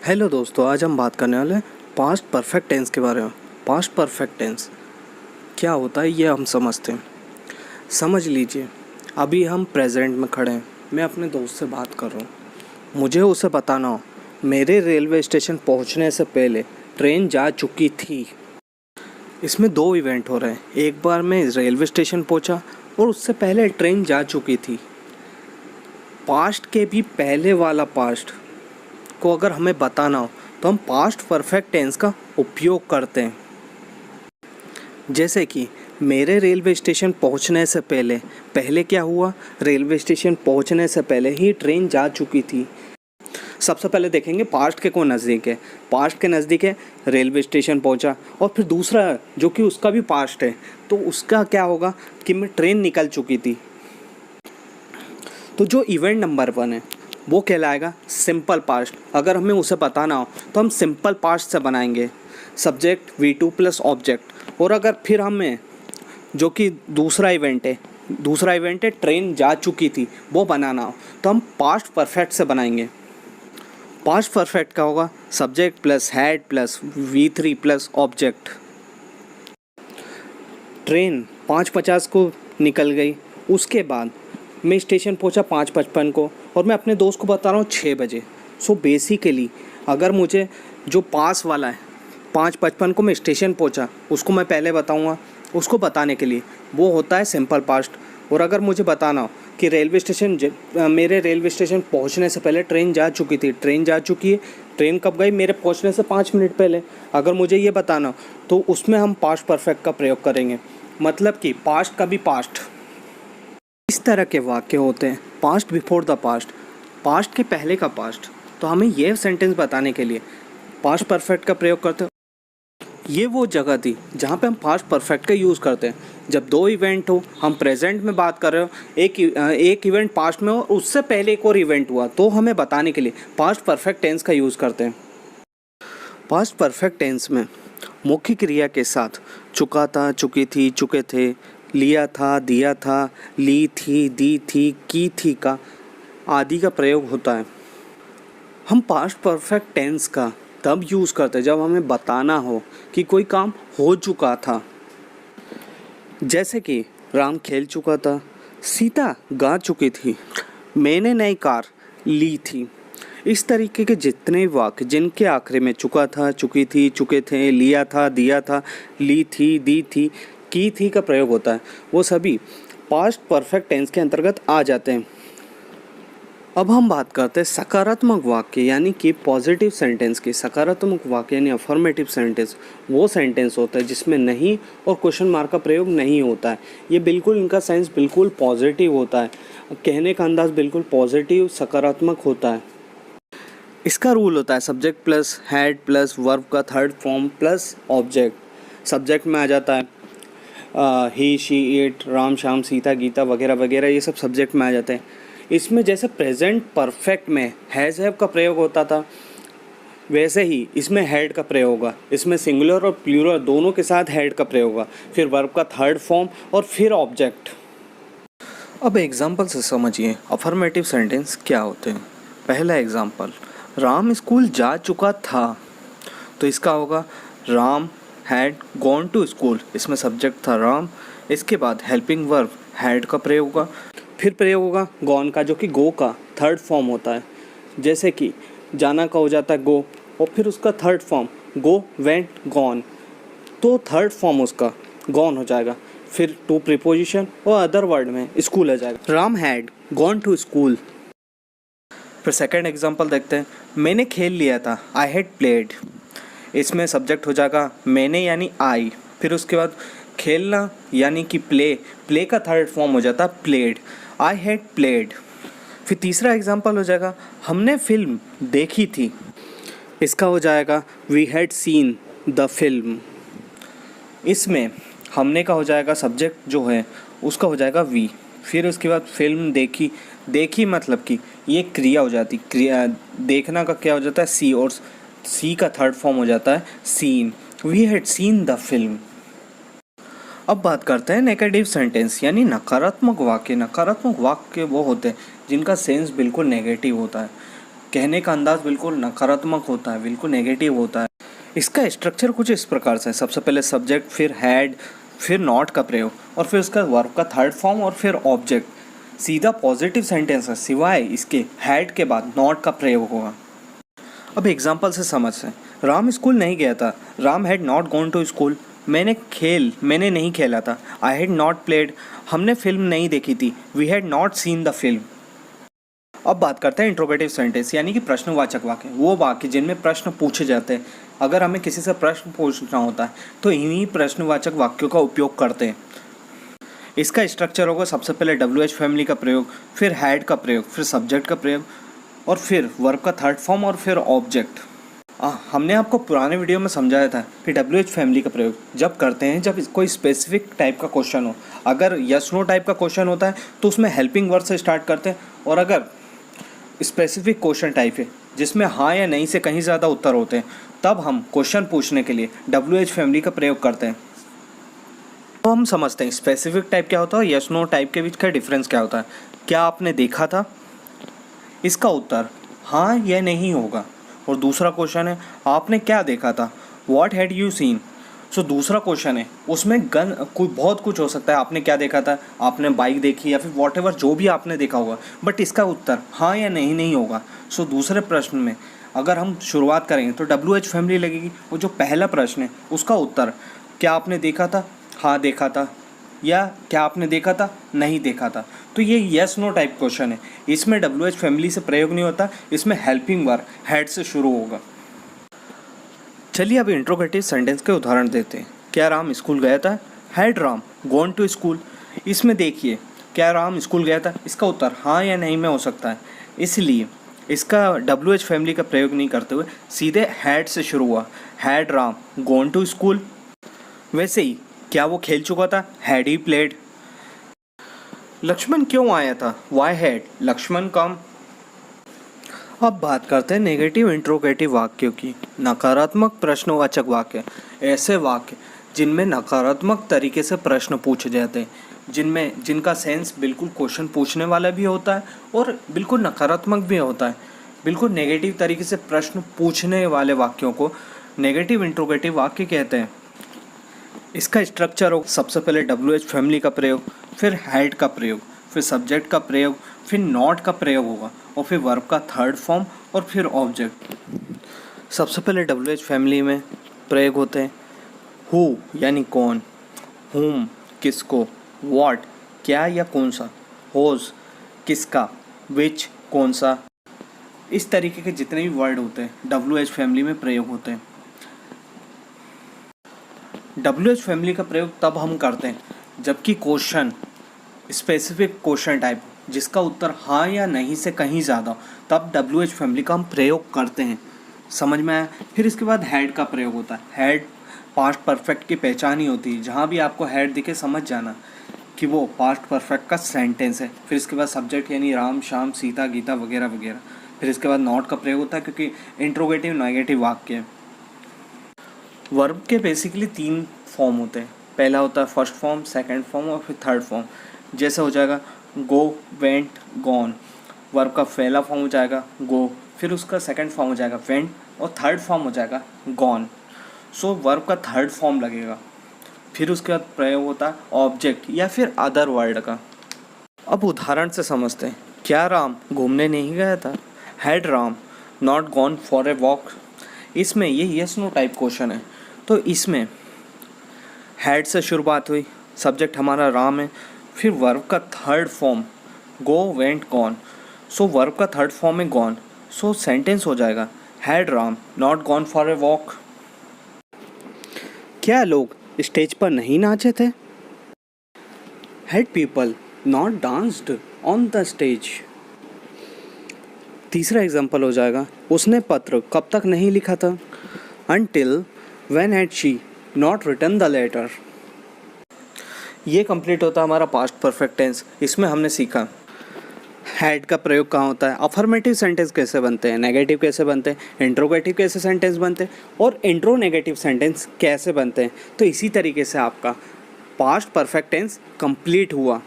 Hello दोस्तों, आज हम बात करने वाले हैं पास्ट परफेक्ट टेंस के बारे में। पास्ट परफेक्ट टेंस क्या होता है ये हम समझते हैं। समझ लीजिए, अभी हम प्रेजेंट में खड़े हैं। मैं अपने दोस्त से बात कर रहा हूँ। मुझे उसे बताना हो मेरे रेलवे स्टेशन पहुँचने से पहले ट्रेन जा चुकी थी। इसमें दो इवेंट हो रहे हैं। एक बार मैं रेलवे स्टेशन पहुँचा और उससे पहले ट्रेन जा चुकी थी। पास्ट के भी पहले वाला पास्ट को अगर हमें बताना हो तो हम पास्ट परफेक्ट टेंस का उपयोग करते हैं। जैसे कि मेरे रेलवे स्टेशन पहुंचने से पहले पहले क्या हुआ, रेलवे स्टेशन पहुंचने से पहले ही ट्रेन जा चुकी थी। सबसे पहले देखेंगे पास्ट के कौन नज़दीक है। पास्ट के नज़दीक है रेलवे स्टेशन पहुंचा, और फिर दूसरा जो कि उसका भी पास्ट है तो उसका क्या होगा कि मैं ट्रेन निकल चुकी थी। तो जो इवेंट नंबर 1 है वो कहलाएगा सिंपल पास्ट। अगर हमें उसे बताना हो तो हम सिंपल पास्ट से बनाएंगे सब्जेक्ट V2 प्लस ऑब्जेक्ट। और अगर फिर हमें जो कि दूसरा इवेंट है ट्रेन जा चुकी थी वो बनाना हो तो हम पास्ट परफेक्ट से बनाएंगे। पास्ट परफेक्ट का होगा subject plus had plus V3 plus object. Train 5:50 को निकल गई। उसके बाद मैं स्टेशन पहुंचा 5:55 को और मैं अपने दोस्त को बता रहा हूँ 6 बजे। सो बेसिकली अगर मुझे जो पास वाला है 5:55 को मैं स्टेशन पहुंचा उसको मैं पहले बताऊंगा। उसको बताने के लिए वो होता है सिंपल पास्ट। और अगर मुझे बताना हो कि मेरे रेलवे स्टेशन पहुंचने से पहले ट्रेन जा चुकी थी, ट्रेन जा चुकी है, ट्रेन कब गई, मेरे पहुंचने से 5 मिनट पहले। अगर मुझे ये बताना हो तो उसमें हम पास्ट परफेक्ट का प्रयोग करेंगे। मतलब कि पास्ट का भी पास्ट। इस तरह के वाक्य होते हैं past before the past, past के पहले का पास्ट। तो हमें यह सेंटेंस बताने के लिए पास्ट परफेक्ट का प्रयोग करते हैं। ये वो जगह थी जहाँ पे हम पास्ट परफेक्ट का यूज़ करते हैं जब दो इवेंट हो। हम प्रेजेंट में बात कर रहे हो, एक इवेंट पास्ट में हो और उससे पहले एक और इवेंट हुआ, तो हमें बताने के लिए पास्ट परफेक्ट टेंस का यूज़ करते हैं। पास्ट परफेक्ट टेंस में मुख्य क्रिया के साथ चुका था, चुकी थी, चुके थे, लिया था, दिया था, ली थी, दी थी, की थी का आदि का प्रयोग होता है। हम पास्ट परफेक्ट टेंस का तब यूज़ करते हैं जब हमें बताना हो कि कोई काम हो चुका था। जैसे कि राम खेल चुका था, सीता गा चुकी थी, मैंने नई कार ली थी। इस तरीके के जितने वाक्य जिनके आखिरी में चुका था, चुकी थी, चुके थे, लिया था, दिया था, ली थी, दी थी, की थी का प्रयोग होता है, वो सभी पास्ट परफेक्ट टेंस के अंतर्गत आ जाते हैं। अब हम बात करते हैं सकारात्मक वाक्य यानी कि पॉजिटिव सेंटेंस की। सकारात्मक वाक्य यानी अफर्मेटिव सेंटेंस वो सेंटेंस होता है जिसमें नहीं और क्वेश्चन मार्क का प्रयोग नहीं होता है। ये बिल्कुल इनका सेंस बिल्कुल पॉजिटिव होता है, कहने का अंदाज बिल्कुल पॉजिटिव सकारात्मक होता है। इसका रूल होता है subject plus had plus verb का third form plus object. Subject में आ जाता है he, she, it, Ram, Shyam, Sita, Gita वगैरह वगैरह, ये सब सब्जेक्ट में आ जाते हैं। इसमें जैसे प्रेजेंट परफेक्ट में हैज़ हैव का प्रयोग होता था वैसे ही इसमें हैड का प्रयोग होगा। इसमें सिंगुलर और प्लूरल दोनों के साथ हैड का प्रयोग होगा, फिर वर्ब का थर्ड फॉर्म और फिर ऑब्जेक्ट। अब एग्जाम्पल से समझिए अफर्मेटिव सेंटेंस क्या होते हैं। पहला एग्जाम्पल, राम स्कूल जा चुका था, तो इसका होगा Ram had gone to school. इसमें सब्जेक्ट था राम, इसके बाद हेल्पिंग वर्ब हैड का प्रयोग होगा, फिर प्रयोग होगा गॉन का जो कि गो का थर्ड फॉर्म होता है। जैसे कि जाना का हो जाता है गो और फिर उसका third form go, went, gone, तो थर्ड फॉर्म उसका गॉन हो जाएगा। फिर टू प्रीपोजिशन और अदर वर्ड में स्कूल आ जाएगा। Ram had gone to school. फिर सेकंड एग्जांपल देखते हैं, मैंने खेल लिया था, आई हैड प्लेड। इसमें सब्जेक्ट हो जाएगा मैंने यानी आई, फिर उसके बाद खेलना यानी कि प्ले का थर्ड फॉर्म हो जाता है प्लेड, आई हैड प्लेड। फिर तीसरा एग्जांपल हो जाएगा हमने फिल्म देखी थी। इसका हो जाएगा we had seen the film. इसमें हमने का हो जाएगा सब्जेक्ट जो है उसका हो जाएगा वी, फिर उसके बाद फिल्म देखी। देखी मतलब कि ये क्रिया हो जाती, क्रिया देखना का क्या हो जाता है सी, और सी का थर्ड फॉर्म हो जाता है seen. We had seen the film. अब बात करते हैं नेगेटिव सेंटेंस यानी नकारात्मक वाक्य। नकारात्मक वाक्य वो होते हैं जिनका सेंस बिल्कुल नेगेटिव होता है। कहने का अंदाज बिल्कुल नकारात्मक होता है, बिल्कुल नेगेटिव होता है। इसका स्ट्रक्चर कुछ इस प्रकार से है, सबसे पहले सब्जेक्ट, फिर हैड, फिर नॉट का प्रयोग, और फिर उसका वर्ब का थर्ड फॉर्म, और फिर ऑब्जेक्ट। सीधा पॉजिटिव सेंटेंस है, सिवाय इसके हैड के बाद नॉट का प्रयोग होगा। अब एग्जाम्पल से समझते हैं। राम स्कूल नहीं गया था, Ram had not gone to school. मैंने नहीं खेला था, आई हैड नॉट प्लेड। हमने फिल्म नहीं देखी थी, we had not seen the film. अब बात करते हैं इंट्रोगेटिव सेंटेंस, यानी कि प्रश्नवाचक वाक्य, वो वाक्य जिनमें प्रश्न पूछे जाते हैं। अगर हमें किसी से प्रश्न पूछना होता है तो इन्हीं प्रश्नवाचक वाक्यों का उपयोग करते हैं। इसका स्ट्रक्चर होगा सबसे पहले WH फैमिली का प्रयोग, फिर हैड का प्रयोग, फिर सब्जेक्ट का प्रयोग, और फिर वर्ब का थर्ड फॉर्म, और फिर ऑब्जेक्ट। हमने आपको पुराने वीडियो में समझाया था कि WH फैमिली का प्रयोग जब करते हैं जब कोई स्पेसिफिक टाइप का क्वेश्चन हो। अगर यस नो टाइप का क्वेश्चन होता है तो उसमें हेल्पिंग वर्ड से स्टार्ट करते हैं, और अगर स्पेसिफिक क्वेश्चन टाइप है जिसमें हाँ या नहीं से कहीं ज़्यादा उत्तर होते हैं, तब हम क्वेश्चन पूछने के लिए WH फैमिली का प्रयोग करते हैं। तो हम समझते हैं स्पेसिफिक टाइप क्या होता है, यस नो टाइप के बीच का डिफरेंस क्या होता है। क्या आपने देखा था, इसका उत्तर हाँ या नहीं होगा। और दूसरा क्वेश्चन है आपने क्या देखा था, व्हाट हैड यू सीन। सो दूसरा क्वेश्चन है, उसमें बहुत कुछ हो सकता है। आपने क्या देखा था, आपने बाइक देखी, या फिर वॉट एवर जो भी आपने देखा होगा, बट इसका उत्तर हाँ या नहीं होगा। सो दूसरे प्रश्न में अगर हम शुरुआत करेंगे तो WH फैमिली लगेगी। और जो पहला प्रश्न है उसका उत्तर क्या आपने देखा था, हाँ देखा था, या क्या आपने देखा था, नहीं देखा था। तो ये यस नो टाइप क्वेश्चन है, इसमें WH फैमिली से प्रयोग नहीं होता, इसमें हेल्पिंग वर्ब हैड से शुरू होगा। चलिए अब इंट्रोगेटिव सेंटेंस के उदाहरण देते हैं। क्या राम स्कूल गया था, had Ram gone to school. इसमें देखिए क्या राम स्कूल गया था, इसका उत्तर हाँ या नहीं में हो सकता है, इसलिए इसका WH फैमिली का प्रयोग नहीं करते हुए सीधे हैड से शुरू हुआ, had Ram gone to school. वैसे ही क्या वो खेल चुका था, हैड ही प्लेड। लक्ष्मण क्यों आया था, वाई हैड लक्ष्मण कम। अब बात करते हैं नेगेटिव इंट्रोगेटिव वाक्यों की। नकारात्मक प्रश्नवाचक वाक्य, ऐसे वाक्य जिनमें नकारात्मक तरीके से प्रश्न पूछे जाते हैं, जिनका सेंस बिल्कुल क्वेश्चन पूछने वाला भी होता है और बिल्कुल नकारात्मक भी होता है। बिल्कुल नेगेटिव तरीके से प्रश्न पूछने वाले वाक्यों को नेगेटिव इंट्रोगेटिव वाक्य कहते हैं। इसका स्ट्रक्चर हो सबसे पहले WH फैमिली का प्रयोग, फिर हैड का प्रयोग, फिर सब्जेक्ट का प्रयोग, फिर नॉट का प्रयोग होगा, और फिर वर्ब का थर्ड फॉर्म, और फिर ऑब्जेक्ट। सबसे पहले WH फैमिली में प्रयोग होते हैं हु यानी कौन, हुम किसको, व्हाट क्या या कौन सा, होज किसका, विच कौन सा। इस तरीके के जितने भी वर्ड होते हैं WH फैमिली में प्रयोग होते हैं। WH फैमिली का प्रयोग तब हम करते हैं जबकि क्वेश्चन स्पेसिफिक क्वेश्चन टाइप जिसका उत्तर हाँ या नहीं से कहीं ज़्यादा, तब WH फैमिली का हम प्रयोग करते हैं। समझ में आया। फिर इसके बाद हैड का प्रयोग होता है। हैड पास्ट परफेक्ट की पहचान ही होती है। जहाँ भी आपको हैड दिखे समझ जाना कि वो पास्ट परफेक्ट का सेंटेंस है। फिर इसके बाद सब्जेक्ट यानी राम श्याम सीता गीता वगैरह वगैरह। फिर इसके बाद नॉट का प्रयोग होता है क्योंकि इंट्रोगेटिव नेगेटिव वाक्य है। वर्ब के बेसिकली 3 फॉर्म होते हैं। पहला होता है फर्स्ट फॉर्म, सेकंड फॉर्म और फिर थर्ड फॉर्म। जैसे हो जाएगा गो, वेंट, गॉन। वर्ब का पहला फॉर्म हो जाएगा गो, फिर उसका सेकंड फॉर्म हो जाएगा वेंट, और थर्ड फॉर्म हो जाएगा गॉन। सो वर्ब का थर्ड फॉर्म लगेगा। फिर उसके बाद प्रयोग होता है ऑब्जेक्ट या फिर अदर वर्ड का। अब उदाहरण से समझते हैं। क्या राम घूमने नहीं गया था, had Ram not gone for a walk. इसमें ये यस नो टाइप क्वेश्चन है, तो इसमें हैड से शुरुआत हुई, सब्जेक्ट हमारा राम है, फिर वर्ब का third form go, went, gone. सो वर्ब का थर्ड फॉर्म है गॉन। सो सेंटेंस हो जाएगा had Ram not gone for a walk. क्या लोग स्टेज पर नहीं नाचे थे, had people not danced on the stage. तीसरा एग्जाम्पल हो जाएगा उसने पत्र कब तक नहीं लिखा था, until when had she not written the letter। ये कंप्लीट होता है हमारा पास्ट परफेक्ट टेंस। इसमें हमने सीखा हैड का प्रयोग कहाँ होता है, अफर्मेटिव सेंटेंस कैसे बनते हैं, नेगेटिव कैसे बनते हैं, इंट्रोगेटिव कैसे सेंटेंस बनते हैं, और इंट्रो नेगेटिव सेंटेंस कैसे बनते हैं। तो इसी तरीके से आपका पास्ट परफेक्ट टेंस कंप्लीट हुआ।